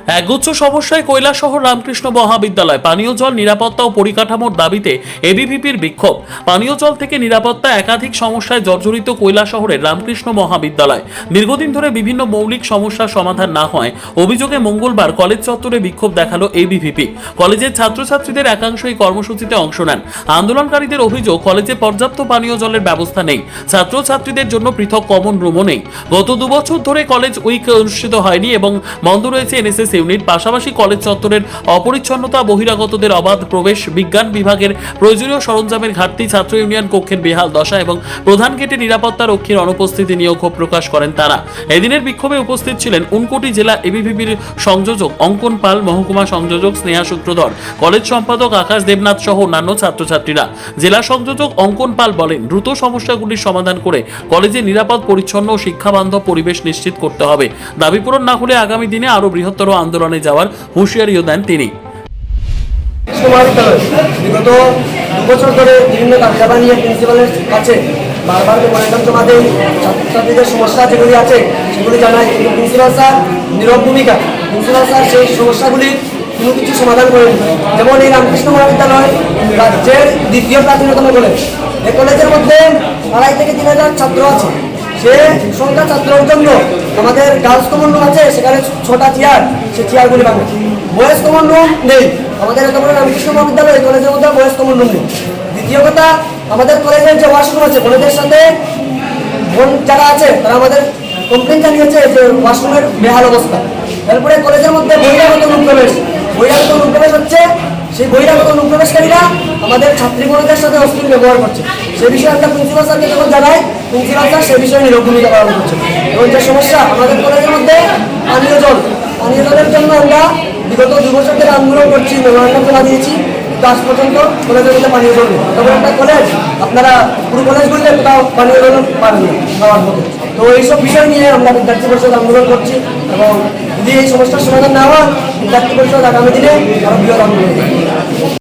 একগুচ্ছ সমস্যায় কৈলাসহর রামকৃষ্ণ মহাবিদ্যালয়। পানীয় জল নিরাপত্তা ও পরিকাঠামোর দাবিতে এবিভিপির বিক্ষোভ। পানীয় জল থেকে নিরাপত্তা একাধিক সমস্যায় জর্জরিত কৈলাসহরের রামকৃষ্ণ মহাবিদ্যালয়। দীর্ঘদিন ধরে বিভিন্ন মৌলিক সমস্যার সমাধান না হয় অভিযোগে মঙ্গলবার কলেজ চত্বরে বিক্ষোভ দেখালো এবিভিপি। কলেজের ছাত্রছাত্রীদের একাংশ এই কর্মসূচিতে অংশ নেন। আন্দোলনকারীদের অভিযোগ, কলেজে পর্যাপ্ত পানীয় জলের ব্যবস্থা নেই, ছাত্রছাত্রীদের জন্য পৃথক কমন রুমও নেই। গত 2 বছর ধরে কলেজ উইক অনুষ্ঠিত হয়নি এবং বন্ধ রয়েছে এনএসএস ইউনিট। পাশাপাশি কলেজ চত্বরের অপরিচ্ছন্নতা, বহিরাগতদের অবাধ প্রবেশ, বিজ্ঞান বিভাগের প্রয়োজনীয় সরঞ্জামের ঘাটতি, ছাত্র ইউনিয়ন কক্ষের বেহাল দশা এবং প্রধান গেটে নিরাপত্তা রক্ষীর অনুপস্থিতি নিয়েও ক্ষোভ প্রকাশ করেন তারা। এদিনের বিক্ষোভে উপস্থিত ছিলেন ঊনকোটি জেলা এবিভিপির সংযোজক অঙ্কন পাল, মহকুমা সংযোজক স্নেহা সূত্রধর, কলেজ সম্পাদক আকাশ দেবনাথ সহ অন্যান্য ছাত্রছাত্রীরা। জেলা সংযোজক অঙ্কন পাল বলেন, দ্রুত সমস্যাগুলির সমাধান করে কলেজে নিরাপদ, পরিচ্ছন্ন ও শিক্ষাবান্ধব পরিবেশ নিশ্চিত করতে হবে। দাবি পূরণ না হলে আগামী দিনে আরো বৃহত্তর আন্দোলনে যাওয়ার হুঁশিয়ারিও দেন তিনি। বিগত 2 বছর ধরে বিভিন্ন দাবি নিয়ে প্রিন্সিপালের কাছে বারবার মেমোরেন্ডাম জমা দেয়। ছাত্রছাত্রীদের সমস্যা যেগুলি আছে সেগুলি জানায়, কিন্তু প্রিন্সিপাল স্যার নীরব ভূমিকা। প্রিন্সিপাল স্যার সেই সমস্যাগুলি কোনো কিছু সমাধান করেন। যেমন এই রামকৃষ্ণ মহাবিদ্যালয় রাজ্যের 2য় প্রাচীনতম কলেজ। এই কলেজের মধ্যে 2,500 থেকে 3,000 ছাত্র আছে। সে সংখ্যা ছাত্রের জন্য আমাদের গার্লস কমন রুম আছে, সেখানে 6টা চেয়ার, সে চেয়ারগুলি ভাঙে। বয়েজ কমন রুম নেই। আমাদের এত বড় রামকৃষ্ণ মহাবিদ্যালয় কলেজের মধ্যে বয়েজ কমন রুম নেই। দ্বিতীয় কথা, আমাদের কলেজের যে ওয়াশরুম আছে, কলেজের সাথে বোন যারা আছে তারা আমাদের কমপ্লেন জানিয়েছে যে ওয়াশরুমের বেহাল অবস্থা। এরপরে কলেজের মধ্যে বহিরাগত অনুপ্রবেশ হচ্ছে। সেই বহিরাগত অনুপ্রবেশকারীরা আমাদের ছাত্রীগণদের সাথে অশ্লীল ব্যবহার করছে। সে বিষয়ে আমরা প্রিন্সিপাল স্যারকে যখন জানাই, প্রিন্সিপাল স্যার সে বিষয়ে নীরব ভূমিকা পালন করছে। এবং যে সমস্যা আমাদের কলেজের মধ্যে পানীয় জলের জন্য আমরা বিগত 2 বছর ধরে আন্দোলন করছি, মেমোরেন্ডাম জমা দিয়েছি, কিন্তু আজ পর্যন্ত কলেজের মধ্যে পানীয় জল নেই। তবে একটা কলেজ, আপনারা পুরো কলেজগুলিতে কোথাও পানীয় জল পাবেন না খাওয়ার মতো। তো এইসব বিষয় নিয়ে আমরা বিদ্যার্থী পরিষদ আন্দোলন করছি এবং যদি এই সমস্যার সমাধান না হয়, বিদ্যার্থী পরিষদ আগামী দিনে আরো বৃহৎ আন্দোলন করবে।